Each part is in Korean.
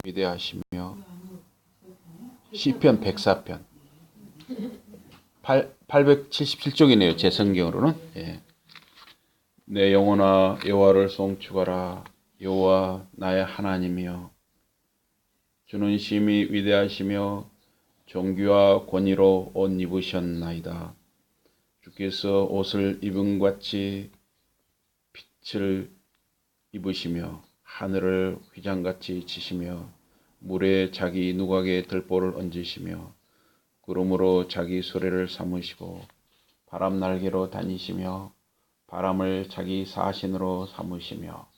위대하시며 시편 104편 877쪽이네요. 제 성경으로는. 예. 내 영혼아 여호와를 송축하라. 여호와 나의 하나님이여 주는 심히 위대하시며 존귀와 권위로 옷 입으셨나이다. 주께서 옷을 입은 같이 빛을 입으시며 하늘을 휘장같이 치시며 물에 자기 누각에 들보를 얹으시며 구름으로 자기 수레를 삼으시고 바람 날개로 다니시며 바람을 자기 사신으로 삼으시며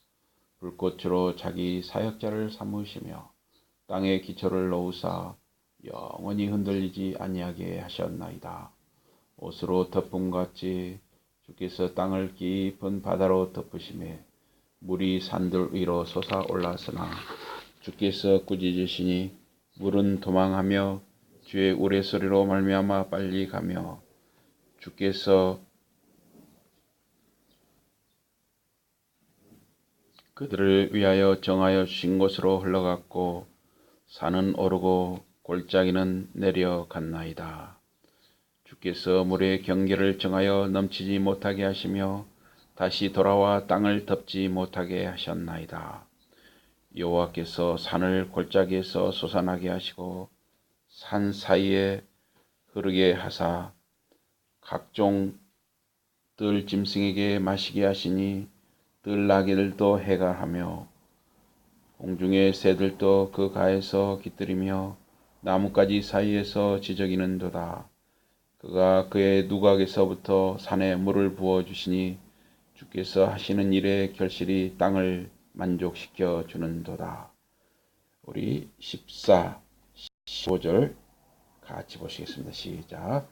불꽃으로 자기 사역자를 삼으시며 땅에 기초를 놓으사 영원히 흔들리지 아니하게 하셨나이다. 옷으로 덮음같이 주께서 땅을 깊은 바다로 덮으시매 물이 산들 위로 솟아올랐으나 주께서 꾸짖으시니 물은 도망하며 주의 우레소리로 말미암아 빨리 가며 주께서 그들을 위하여 정하여 주신 곳으로 흘러갔고 산은 오르고 골짜기는 내려갔나이다. 주께서 물의 경계를 정하여 넘치지 못하게 하시며 다시 돌아와 땅을 덮지 못하게 하셨나이다. 여호와께서 산을 골짜기에서 솟아나게 하시고 산 사이에 흐르게 하사 각종 들 짐승에게 마시게 하시니 들나귀들도 해갈하며 공중의 새들도 그 가에서 깃들이며 나뭇가지 사이에서 지저귀는도다. 그가 그의 누각에서부터 산에 물을 부어주시니 주께서 하시는 일의 결실이 땅을 만족시켜 주는도다. 우리 14, 15절 같이 보시겠습니다. 시작.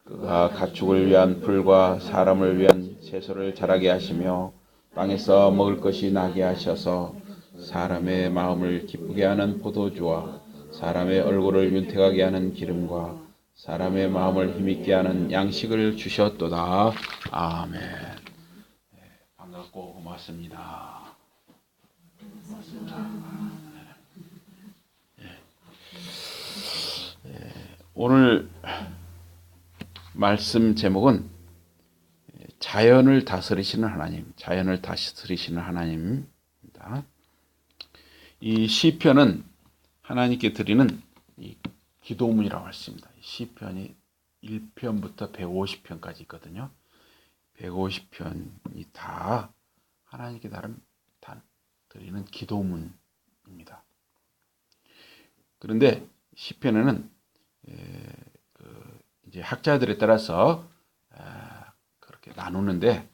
그가 가축을 위한 풀과 사람을 위한 채소를 자라게 하시며 땅에서 먹을 것이 나게 하셔서 사람의 마음을 기쁘게 하는 포도주와 사람의 얼굴을 윤택하게 하는 기름과 사람의 마음을 힘있게 하는 양식을 주셨도다. 아멘. 반갑고 고맙습니다. 오늘 말씀 제목은 자연을 다스리시는 하나님, 자연을 다스리시는 하나님입니다. 이 시편은 하나님께 드리는 이 기도문이라고 했습니다. 시편이 1편부터 150편까지 있거든요. 150편이 다 하나님께 드리는 기도문입니다. 그런데 시편에는 이제 학자들에 따라서 그렇게 나누는데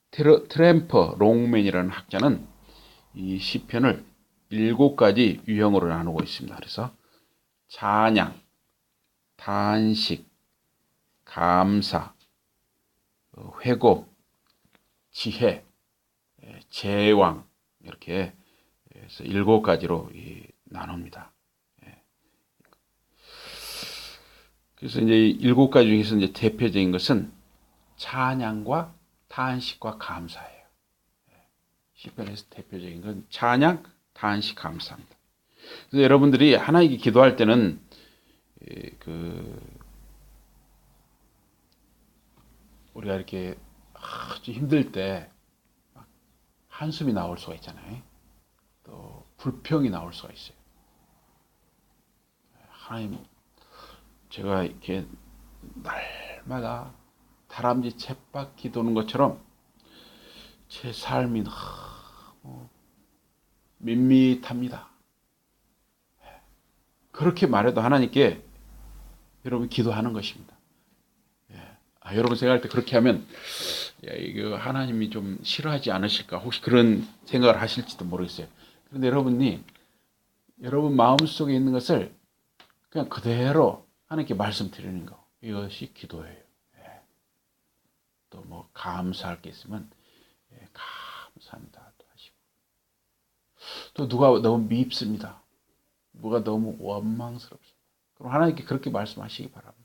트램퍼 롱맨이라는 학자는 이 시편을 7가지 유형으로 나누고 있습니다. 그래서 찬양, 탄식, 감사, 회고, 지혜, 제왕 이렇게 해서 7가지로 나눕니다. 그래서 이제 7가지 중에서 이제 대표적인 것은 찬양과 탄식과 감사예요. 시편에서 대표적인 건 찬양, 탄식, 감사입니다. 그래서 여러분들이 하나님께 기도할 때는 우리가 이렇게 아주 힘들 때 한숨이 나올 수가 있잖아요. 또 불평이 나올 수가 있어요. 하나님, 제가 이렇게 날마다 다람쥐 쳇바퀴 도는 것처럼 제 삶이 너무 밋밋합니다. 그렇게 말해도 하나님께 여러분 기도하는 것입니다. 여러분 생각할 때 그렇게 하면 이거 하나님이 좀 싫어하지 않으실까 혹시 그런 생각을 하실지도 모르겠어요. 그런데 여러분 마음속에 있는 것을 그냥 그대로 하나님께 말씀드리는 거, 이것이 기도예요. 또 뭐 감사할 게 있으면 감사합니다 또 하시고, 또 누가 너무 밉습니다, 누가 너무 원망스럽습니다, 그럼 하나님께 그렇게 말씀하시기 바랍니다.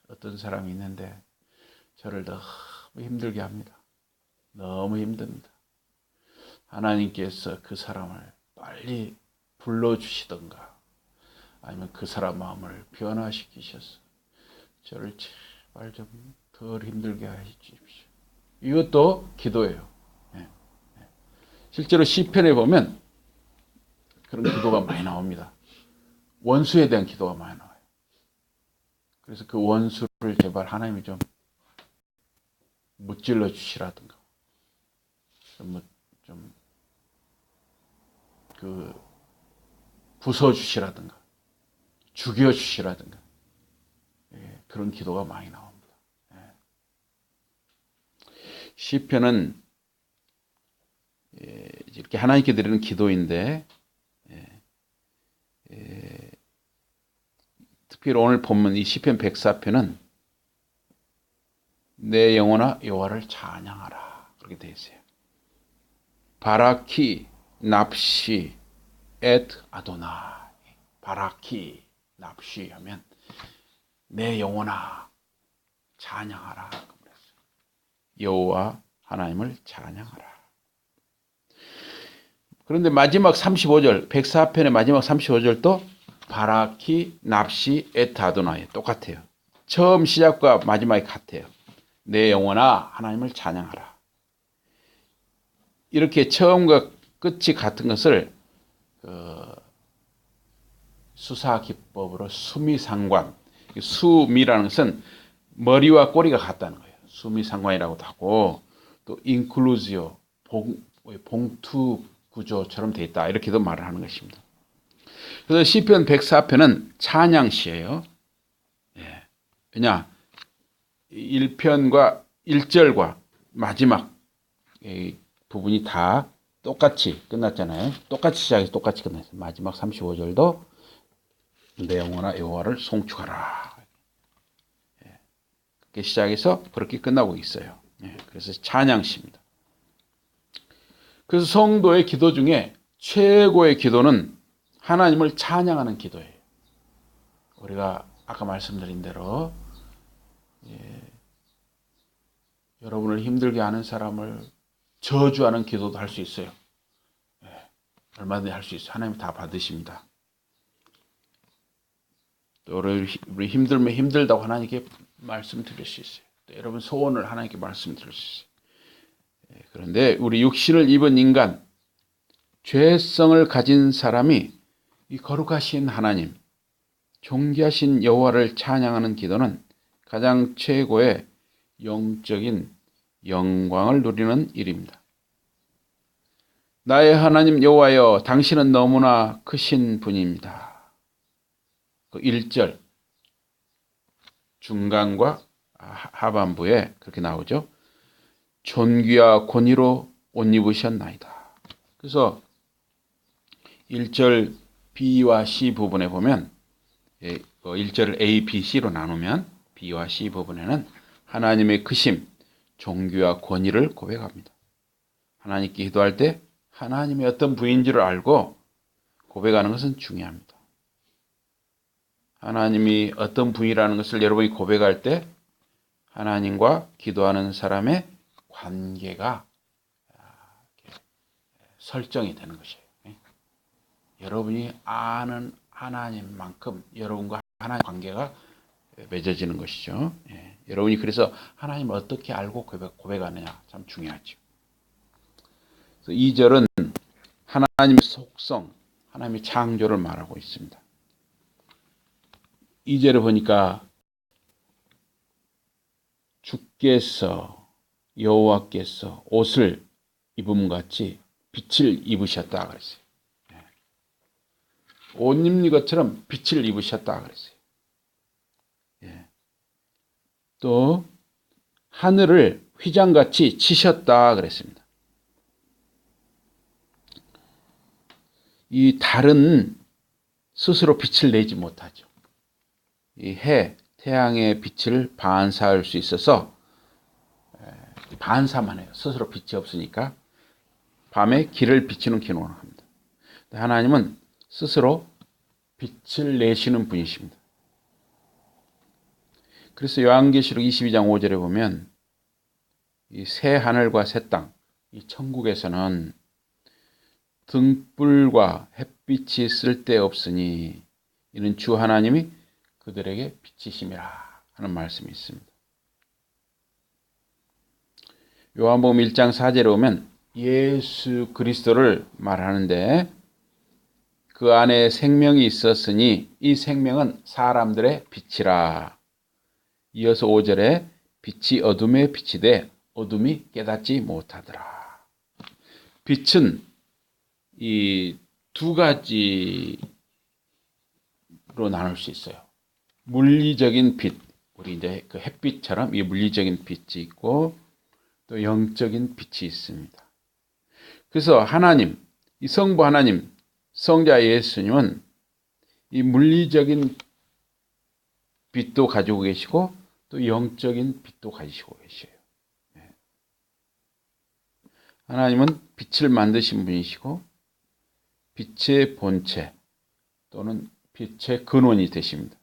어떤 사람이 있는데 저를 너무 힘들게 합니다. 너무 힘듭니다. 하나님께서 그 사람을 빨리 불러주시던가 아니면 그 사람 마음을 변화시키셔서 저를 제발 좀 덜 힘들게 하십시오. 이것도 기도예요. 실제로 시편에 보면 그런 기도가 많이 나옵니다. 원수에 대한 기도가 많이 나와요. 그래서 그 원수를 제발 하나님이 좀 무찔러 주시라든가 좀 부숴 주시라든가 죽여 주시라든가 그런 기도가 많이 나옵니다. 시편은 이렇게 하나님께 드리는 기도인데 특별히 오늘 본문 이 시편 104편은 내 영혼아 여호와를 찬양하라 그렇게 되어 있어요. 바라키 납시 엣 아도나이 바라키 납시 하면 내 영혼아 찬양하라. 여호와 하나님을 찬양하라. 그런데 마지막 35절 104편의 마지막 35절도 바라키 납시 엣 아도나이 똑같아요. 처음 시작과 마지막이 같아요. 내 영혼아 하나님을 찬양하라. 이렇게 처음과 끝이 같은 것을 수사 기법으로 수미상관, 수미라는 것은 머리와 꼬리가 같다는 거예요. 수미상관이라고도 하고 또 인클루지오, 봉투 구조처럼 되어 있다 이렇게도 말을 하는 것입니다. 그래서 시편 104편은 찬양시예요. 왜냐 1편과 1절과 마지막 부분이 다 똑같이 끝났잖아요. 똑같이 시작해서 똑같이 끝났어요. 마지막 35절도 내 영혼아 여호와를 송축하라. 그렇게 시작해서 그렇게 끝나고 있어요. 그래서 찬양시입니다. 그래서 성도의 기도 중에 최고의 기도는 하나님을 찬양하는 기도예요. 우리가 아까 말씀드린 대로 여러분을 힘들게 하는 사람을 저주하는 기도도 할 수 있어요. 얼마든지 할 수 있어요. 하나님이 다 받으십니다. 또 우리 힘들면 힘들다고 하나님께 말씀드릴 수 있어요. 또 여러분 소원을 하나님께 말씀드릴 수 있어요. 그런데 우리 육신을 입은 인간, 죄성을 가진 사람이 이 거룩하신 하나님, 존귀하신 여호와를 찬양하는 기도는 가장 최고의 영적인 영광을 누리는 일입니다. 나의 하나님 여호와여, 당신은 너무나 크신 분입니다. 그 1절 중간과 하반부에 그렇게 나오죠. 존귀와 권위로 옷 입으셨나이다. 그래서 1절 B와 C 부분에 보면 1절을 A, B, C로 나누면 B와 C 부분에는 하나님의 크심, 존귀와 권위를 고백합니다. 하나님께 기도할 때 하나님의 어떤 분인지를 알고 고백하는 것은 중요합니다. 하나님이 어떤 분이라는 것을 여러분이 고백할 때 하나님과 기도하는 사람의 관계가 설정이 되는 것이에요. 여러분이 아는 하나님만큼 여러분과 하나님의 관계가 맺어지는 것이죠. 여러분이 그래서 하나님을 어떻게 알고 고백하느냐 참 중요하죠. 2절은 하나님의 속성, 하나님의 창조를 말하고 있습니다. 2절에 보니까 주께서 여호와께서 옷을 입음 같이 빛을 입으셨다 그랬어요. 옷 입는 것처럼 빛을 입으셨다 그랬어요. 또 하늘을 휘장같이 치셨다 그랬습니다. 이 달은 스스로 빛을 내지 못하죠. 이 태양의 빛을 반사할 수 있어서 반사만 해요. 스스로 빛이 없으니까 밤에 길을 비추는 기능을 합니다. 하나님은 스스로 빛을 내시는 분이십니다. 그래서 요한계시록 22장 5절에 보면 이 새 하늘과 새 땅, 이 천국에서는 등불과 햇빛이 쓸데없으니 이는 주 하나님이 그들에게 빛이심이라 하는 말씀이 있습니다. 요한복음 1장 4절에 보면 예수 그리스도를 말하는데 그 안에 생명이 있었으니 이 생명은 사람들의 빛이라. 이어서 5절에 빛이 어둠에 비치되 어둠이 깨닫지 못하더라. 빛은 이 두 가지로 나눌 수 있어요. 물리적인 빛, 우리 이제 그 햇빛처럼 이 물리적인 빛이 있고 또 영적인 빛이 있습니다. 그래서 하나님, 이 성부 하나님, 성자 예수님은 이 물리적인 빛도 가지고 계시고 또 영적인 빛도 가지고 계셔요. 하나님은 빛을 만드신 분이시고 빛의 본체 또는 빛의 근원이 되십니다.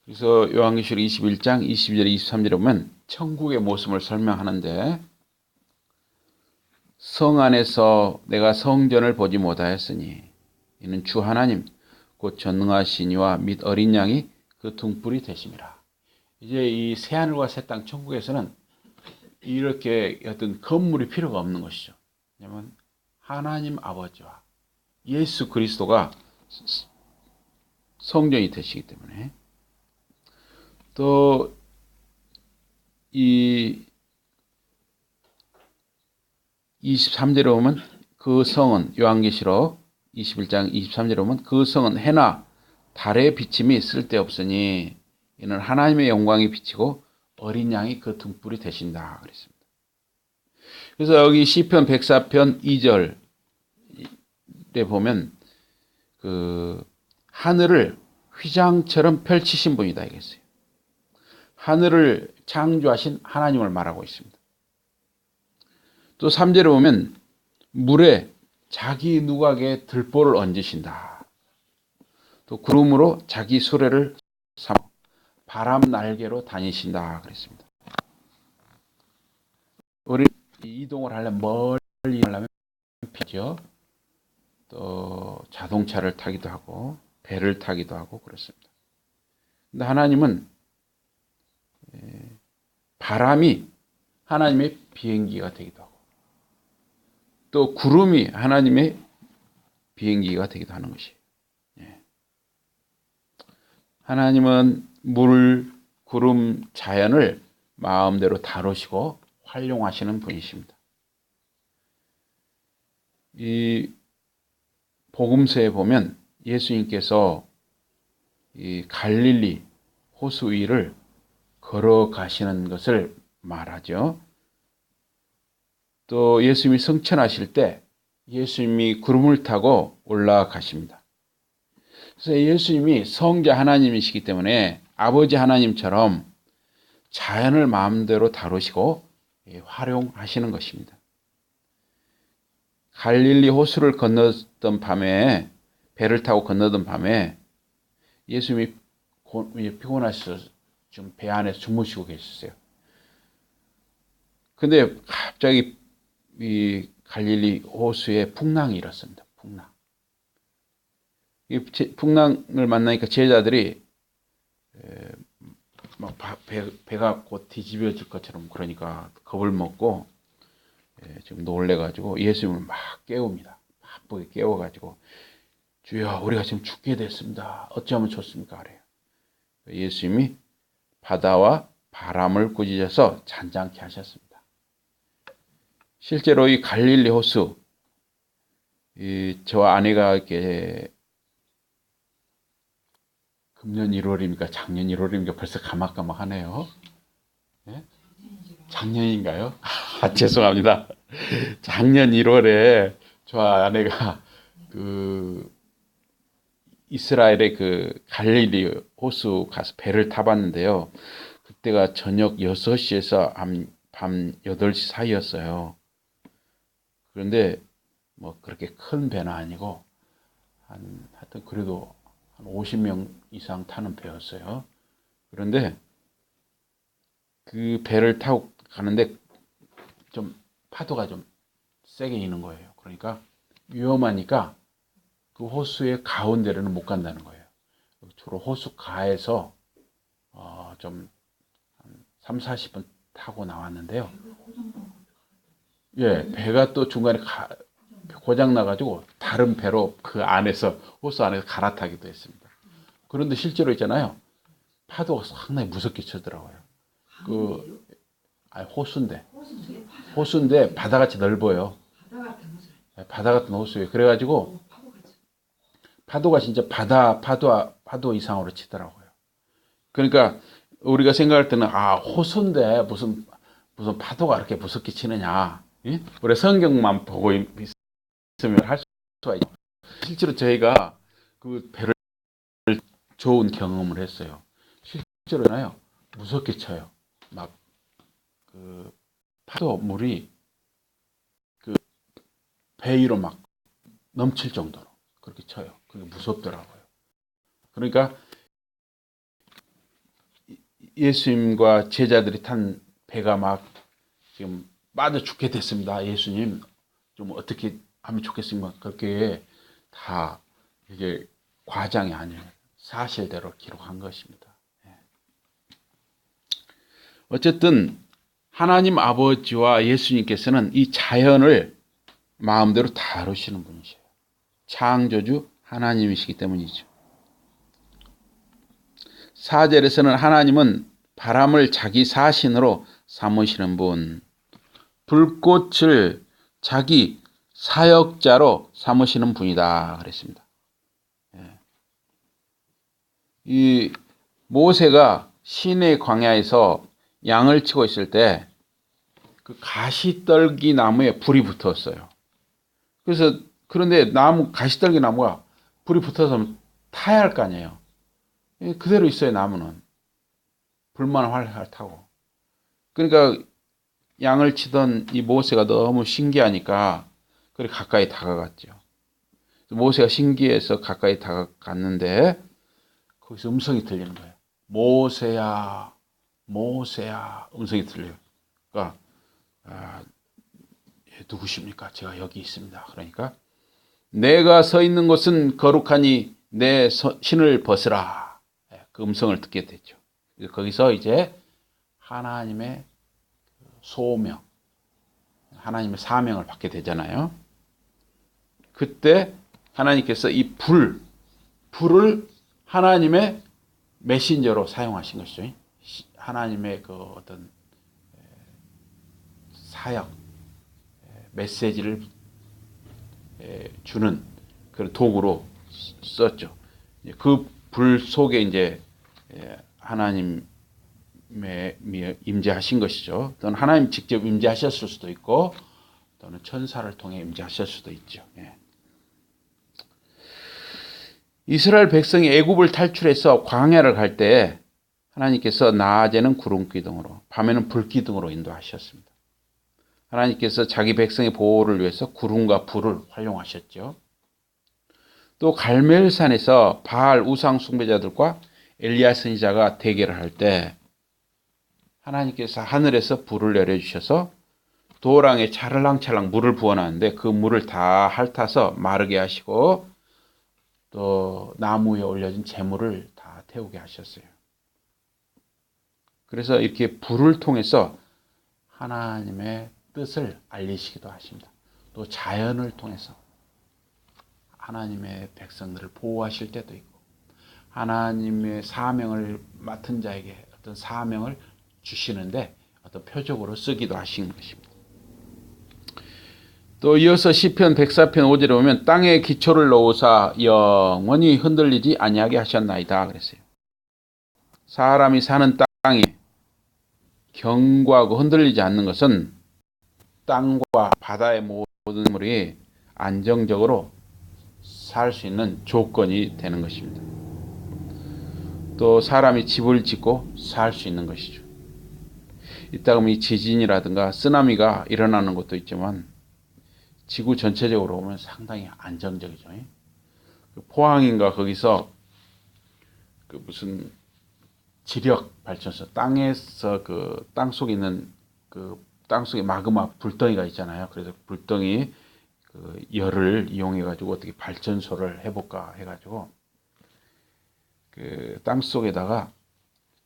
그래서 요한계시록 21장 22절 23절에 보면 천국의 모습을 설명하는데 성 안에서 내가 성전을 보지 못하였으니 이는 주 하나님 곧 전능하신 이와 및 어린 양이 그 등불이 되심이라. 이제 이 새하늘과 새 땅 천국에서는 이렇게 어떤 건물이 필요가 없는 것이죠. 왜냐하면 하나님 아버지와 예수 그리스도가 성전이 되시기 때문에 또 이 23절에 보면 그 성은 요한계시록 21장 23절에 보면 그 성은 해나 달의 비침이 쓸데없으니 이는 하나님의 영광이 비치고 어린 양이 그 등불이 되신다 그랬습니다. 그래서 여기 시편 104편 2절에 보면 그 하늘을 휘장처럼 펼치신 분이다 이겠어요. 하늘을 창조하신 하나님을 말하고 있습니다. 또 3절에 보면 물에 자기 누각에 들보를 얹으신다. 또 구름으로 자기 수레를 삼아 바람 날개로 다니신다 그랬습니다. 우리 이동을 하려면 멀리 하려면 피죠. 또 자동차를 타기도 하고 배를 타기도 하고 그렇습니다. 근데 하나님은 바람이 하나님의 비행기가 되기도 하고 또 구름이 하나님의 비행기가 되기도 하는 것이에요. 하나님은 물, 구름, 자연을 마음대로 다루시고 활용하시는 분이십니다. 이 복음서에 보면 예수님께서 이 갈릴리 호수 위를 걸어가시는 것을 말하죠. 또 예수님이 승천하실 때 예수님이 구름을 타고 올라가십니다. 그래서 예수님이 성자 하나님이시기 때문에 아버지 하나님처럼 자연을 마음대로 다루시고 활용하시는 것입니다. 갈릴리 호수를 건너던 밤에 배를 타고 건너던 밤에 예수님이 피곤하셔서 좀 배 안에서 주무시고 계셨어요. 근데 갑자기 이 갈릴리 호수에 풍랑이 일었습니다. 풍랑. 이 풍랑을 만나니까 제자들이 막 배가 곧 뒤집어질 것처럼 그러니까 겁을 먹고 지금 놀래가지고 예수님을 막 깨웁니다. 바쁘게 깨워가지고 주여 우리가 지금 죽게 됐습니다. 어찌하면 좋습니까? 그래요. 예수님이 바다와 바람을 꾸짖어서 잔잔케 하셨습니다. 실제로 이 갈릴리 호수, 저와 아내가 이렇게 금년 1월입니까? 작년 1월입니까? 벌써 가막가막하네요. 네? 작년인가요? 아, 죄송합니다. 작년 1월에 저와 아내가 그 이스라엘의 그 갈릴리 호수 가서 배를 타봤는데요. 그때가 저녁 6시에서 밤 8시 사이였어요. 그런데 뭐 그렇게 큰 배는 아니고 하여튼 그래도 한 50명 이상 타는 배였어요. 그런데 그 배를 타고 가는데 좀 파도가 좀 세게 이는 거예요. 그러니까 위험하니까 그 호수의 가운데로는 못 간다는 거예요. 주로 호수 가에서 좀 3, 40분 타고 나왔는데요. 예, 배가 또 중간에 고장 나가지고 다른 배로 그 안에서 호수 안에서 갈아타기도 했습니다. 그런데 실제로 있잖아요. 파도가 상당히 무섭게 치더라고요. 호수인데 바다같이 넓어요. 바다 같은 호수예요. 그래가지고 파도가 진짜 파도 이상으로 치더라고요. 그러니까 우리가 생각할 때는 호수인데 무슨 파도가 그렇게 무섭게 치느냐. 예? 우리 성경만 보고 있으면 할 수가 있죠. 실제로 저희가 그 배를 좋은 경험을 했어요. 실제로나요 무섭게 쳐요. 막 그 파도 물이 그 배 위로 막 넘칠 정도로 그렇게 쳐요. 그게 무섭더라고요. 그러니까 예수님과 제자들이 탄 배가 막 지금 빠져 죽게 됐습니다. 예수님 좀 어떻게 하면 좋겠습니까? 그렇게 다 이게 과장이 아니에요. 사실대로 기록한 것입니다. 어쨌든 하나님 아버지와 예수님께서는 이 자연을 마음대로 다루시는 분이세요. 창조주 하나님이시기 때문이죠. 4절에서는 하나님은 바람을 자기 사신으로 삼으시는 분, 불꽃을 자기 사역자로 삼으시는 분이다 그랬습니다. 이 모세가 시내 광야에서 양을 치고 있을 때 그 가시떨기 나무에 불이 붙었어요. 그런데 가시떨기 나무가 불이 붙어서 타야 할 거 아니에요. 그대로 있어요, 나무는. 불만 활활 타고. 그러니까 양을 치던 이 모세가 너무 신기하니까 그래 가까이 다가갔죠. 모세가 신기해서 가까이 다가갔는데 거기서 음성이 들리는 거예요. 모세야, 모세야 음성이 들려요. 그러니까 누구십니까? 제가 여기 있습니다. 그러니까 내가 서 있는 곳은 거룩하니 내 신을 벗으라. 그 음성을 듣게 됐죠. 거기서 이제 하나님의 소명, 하나님의 사명을 받게 되잖아요. 그때 하나님께서 이 불을 하나님의 메신저로 사용하신 것이죠. 하나님의 그 어떤 사역, 메시지를 주는 그런 도구로 썼죠. 그 불 속에 이제 하나님의 임재하신 것이죠. 또는 하나님 직접 임재하셨을 수도 있고, 또는 천사를 통해 임재하셨을 수도 있죠. 이스라엘 백성이 애굽을 탈출해서 광야를 갈 때 하나님께서 낮에는 구름 기둥으로, 밤에는 불 기둥으로 인도하셨습니다. 하나님께서 자기 백성의 보호를 위해서 구름과 불을 활용하셨죠. 또 갈멜산에서 바알 우상 숭배자들과 엘리야 선지자가 대결을 할 때 하나님께서 하늘에서 불을 내려주셔서 도랑에 찰랑찰랑 물을 부어놨는데 그 물을 다 핥아서 마르게 하시고 또 나무 위에 올려진 재물을 다 태우게 하셨어요. 그래서 이렇게 불을 통해서 하나님의 뜻을 알리시기도 하십니다. 또 자연을 통해서 하나님의 백성들을 보호하실 때도 있고 하나님의 사명을 맡은 자에게 어떤 사명을 주시는데 어떤 표적으로 쓰기도 하신 것입니다. 또 이어서 시편 104편 5절에 보면 땅에 기초를 놓으사 영원히 흔들리지 아니하게 하셨나이다 그랬어요. 사람이 사는 땅이 견고하고 흔들리지 않는 것은 땅과 바다의 모든 물이 안정적으로 살 수 있는 조건이 되는 것입니다. 또 사람이 집을 짓고 살 수 있는 것이죠. 이따 보면 지진이라든가 쓰나미가 일어나는 것도 있지만 지구 전체적으로 보면 상당히 안정적이죠. 포항인가 거기서 그 무슨 지력 발전소 땅에서 그 땅 속에 있는 그 땅속에 마그마 불덩이가 있잖아요. 그래서 불덩이 그 열을 이용해 가지고 어떻게 발전소를 해볼까 해가지고 그 땅속에다가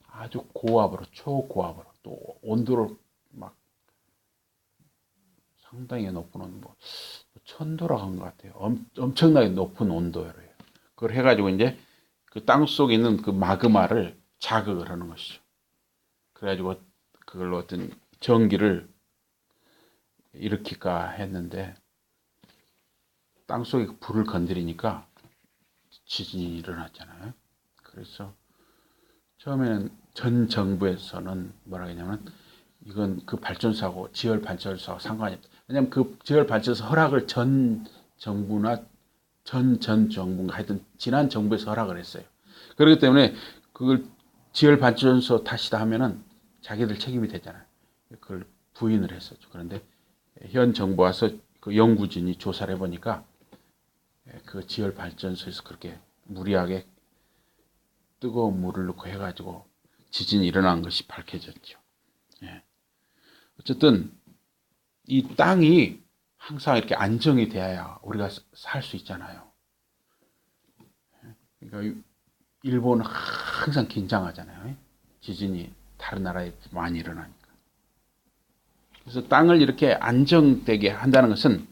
아주 고압으로 초고압으로 또 온도를 막 상당히 높은 온도 1000도라고 한 것 같아요. 엄청나게 높은 온도예요. 그걸 해가지고 이제 그 땅속에 있는 그 마그마를 자극을 하는 것이죠. 그래가지고 그걸로 어떤 전기를 일으킬까 했는데 땅속에 불을 건드리니까 지진이 일어났잖아요. 그래서 처음에는 전 정부에서는 뭐라 했냐면 이건 그 발전소하고 지열 발전소하고 상관이 없다. 왜냐하면 그 지열 발전소 허락을 전 정부나 전 정부인가 하여튼 지난 정부에서 허락을 했어요. 그렇기 때문에 그걸 지열 발전소 탓이다 하면은 자기들 책임이 되잖아요. 그걸 부인을 했었죠. 그런데 현 정부 와서 그 연구진이 조사를 해보니까 그 지열 발전소에서 그렇게 무리하게 뜨거운 물을 넣고 해가지고 지진이 일어난 것이 밝혀졌죠. 예. 어쨌든 이 땅이 항상 이렇게 안정이 돼야 우리가 살 수 있잖아요. 그러니까 일본은 항상 긴장하잖아요. 지진이 다른 나라에 많이 일어나니까. 그래서 땅을 이렇게 안정되게 한다는 것은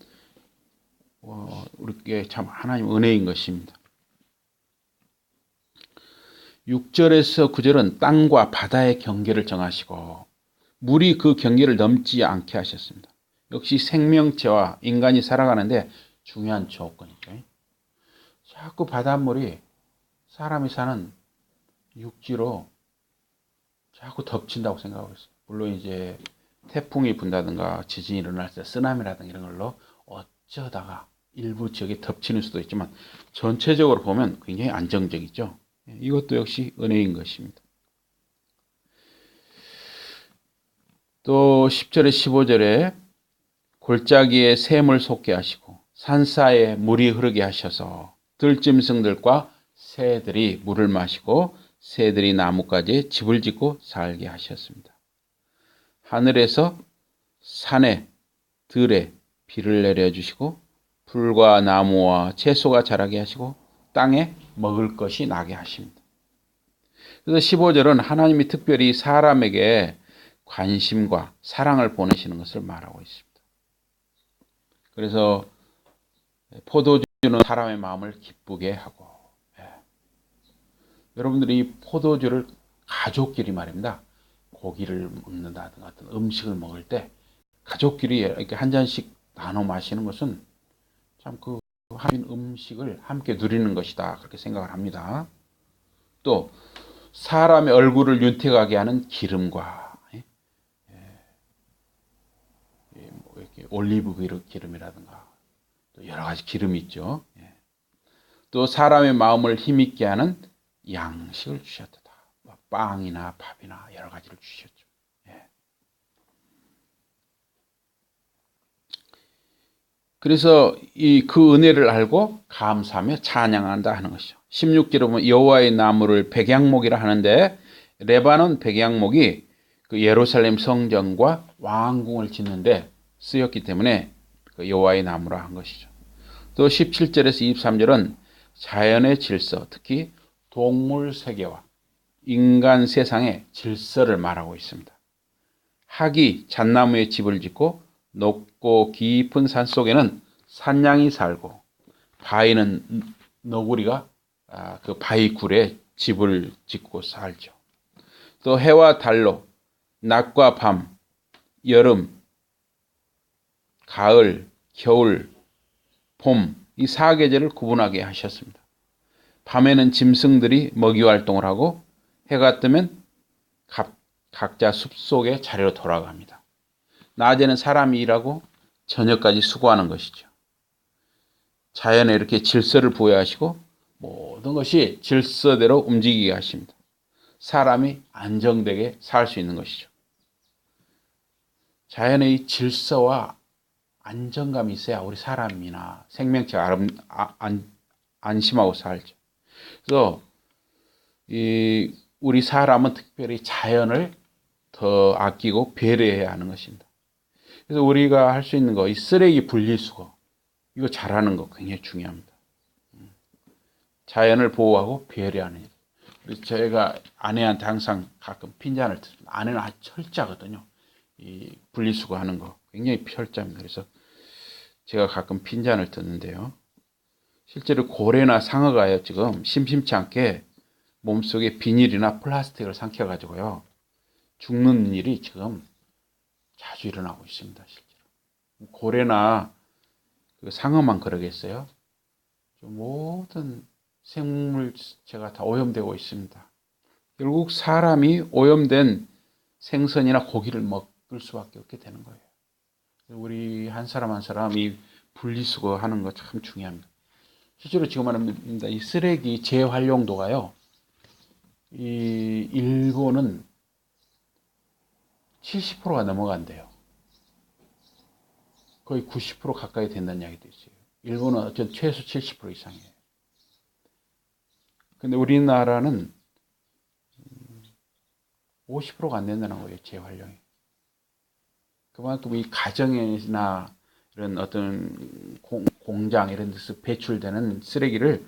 우리에게 참 하나님 은혜인 것입니다. 6절에서 9절은 땅과 바다의 경계를 정하시고 물이 그 경계를 넘지 않게 하셨습니다. 역시 생명체와 인간이 살아가는데 중요한 조건이죠. 자꾸 바닷물이 사람이 사는 육지로 자꾸 덮친다고 생각하고 있어요. 물론 이제 태풍이 분다든가 지진이 일어날 때 쓰나미라든가 이런 걸로 어쩌다가 일부 지역에 덮치는 수도 있지만 전체적으로 보면 굉장히 안정적이죠. 이것도 역시 은혜인 것입니다. 또 10절에 15절에 골짜기에 샘을 솟게 하시고 산사에 물이 흐르게 하셔서 들짐승들과 새들이 물을 마시고 새들이 나뭇가지에 집을 짓고 살게 하셨습니다. 하늘에서 산에 들에 비를 내려주시고 풀과 나무와 채소가 자라게 하시고 땅에 먹을 것이 나게 하십니다. 그래서 15절은 하나님이 특별히 사람에게 관심과 사랑을 보내시는 것을 말하고 있습니다. 그래서 포도주는 사람의 마음을 기쁘게 하고 여러분들이 이 포도주를 가족끼리 말입니다. 고기를 먹는다든가 어떤 음식을 먹을 때 가족끼리 이렇게 한 잔씩 나눠 마시는 것은 참 그 한 음식을 함께 누리는 것이다 그렇게 생각을 합니다. 또 사람의 얼굴을 윤택하게 하는 기름과 올리브 기름이라든가 또 여러 가지 기름이 있죠. 또 사람의 마음을 힘있게 하는 양식을 주셨다. 빵이나 밥이나 여러 가지를 주셨죠. 그래서 그 은혜를 알고 감사하며 찬양한다 하는 것이죠. 16절에 보면 여호와의 나무를 백향목이라 하는데 레바논 백향목이 그 예루살렘 성전과 왕궁을 짓는데 쓰였기 때문에 그 여호와의 나무라 한 것이죠. 또 17절에서 23절은 자연의 질서, 특히 동물 세계와 인간 세상의 질서를 말하고 있습니다. 학이 잣나무에 집을 짓고 높고 깊은 산 속에는 산양이 살고 바위는 너구리가 그 바위 굴에 집을 짓고 살죠. 또 해와 달로 낮과 밤, 여름, 가을, 겨울, 봄 이 4계절을 구분하게 하셨습니다. 밤에는 짐승들이 먹이 활동을 하고 해가 뜨면 각자 숲속의 자리로 돌아갑니다. 낮에는 사람이 일하고 저녁까지 수고하는 것이죠. 자연에 이렇게 질서를 부여하시고 모든 것이 질서대로 움직이게 하십니다. 사람이 안정되게 살 수 있는 것이죠. 자연의 이 질서와 안정감이 있어야 우리 사람이나 생명체가 안심하고 살죠. 그래서 우리 사람은 특별히 자연을 더 아끼고 배려해야 하는 것입니다. 그래서 우리가 할 수 있는 거, 이 쓰레기 분리수거 이거 잘하는 거 굉장히 중요합니다. 자연을 보호하고 배려하는 일. 그래서 제가 아내한테 항상 가끔 핀잔을 듣습니다. 아내는 아주 철저하거든요. 이 분리수거하는 거 굉장히 철저합니다. 그래서 제가 가끔 핀잔을 듣는데요. 실제로 고래나 상어가요 지금 심심치 않게 몸속에 비닐이나 플라스틱을 삼켜가지고요 죽는 일이 지금 자주 일어나고 있습니다. 실제로 고래나 그 상어만 그러겠어요? 모든 생물체가 다 오염되고 있습니다. 결국 사람이 오염된 생선이나 고기를 먹을 수밖에 없게 되는 거예요. 우리 한 사람 한 사람이 분리수거 하는 거 참 중요합니다. 실제로 지금 말합니다. 이 쓰레기 재활용도가요, 이 일본은 70%가 넘어간대요. 거의 90% 가까이 된다는 이야기도 있어요. 일본은 어쨌든 최소 70% 이상이에요. 근데 우리나라는 50%가 안 된다는 거예요, 재활용이. 그만큼 이 가정이나 이런 어떤 공장 이런 데서 배출되는 쓰레기를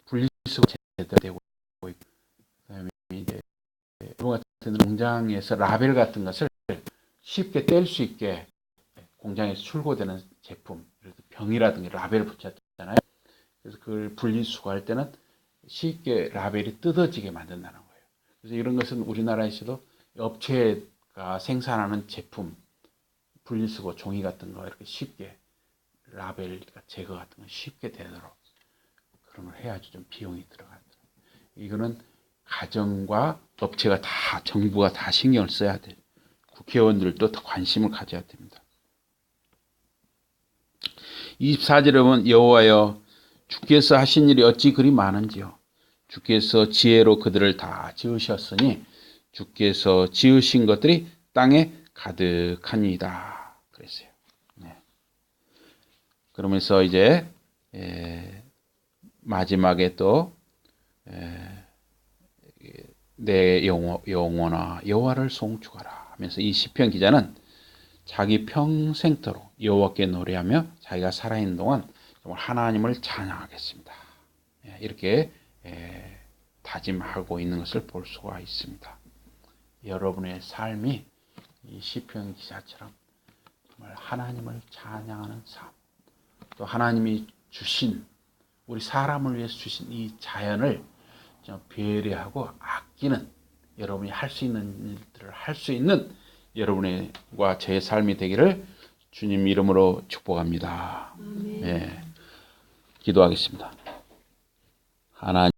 분리수거 제대로 되고 있고, 그다음에 이제 일본 같은 공장에서 라벨 같은 것을 쉽게 뗄 수 있게 공장에서 출고되는 제품, 예를 들어 병이라든지 라벨을 붙였잖아요. 그래서 그걸 분리수거할 때는 쉽게 라벨이 뜯어지게 만든다는 거예요. 그래서 이런 것은 우리나라에서도 업체가 생산하는 제품, 분리수거 종이 같은 거 이렇게 쉽게 라벨 제거 같은 거 쉽게 되도록 그런 걸 해야지 좀 비용이 들어가더라고요. 이거는 가정과 업체가 다, 정부가 다 신경을 써야 돼요. 국회의원들도 더 관심을 가져야 됩니다. 24절에 보면 여호와여 주께서 하신 일이 어찌 그리 많은지요. 주께서 지혜로 그들을 다 지으셨으니 주께서 지으신 것들이 땅에 가득하니이다. 그랬어요. 네. 그러면서 이제 마지막에 또 내 영혼아 여호와를 송축하라 하면서 이 시편 기자는 자기 평생토록 여호와께 노래하며 자기가 살아있는 동안 정말 하나님을 찬양하겠습니다. 이렇게 다짐하고 있는 것을 볼 수가 있습니다. 여러분의 삶이 이 시편 기자처럼 정말 하나님을 찬양하는 삶, 또 하나님이 주신 우리 사람을 위해서 주신 이 자연을 배려하고 아끼는 여러분이 할 수 있는 일들을 할 수 있는 여러분과 제 삶이 되기를 주님 이름으로 축복합니다. 네, 기도하겠습니다. 하나님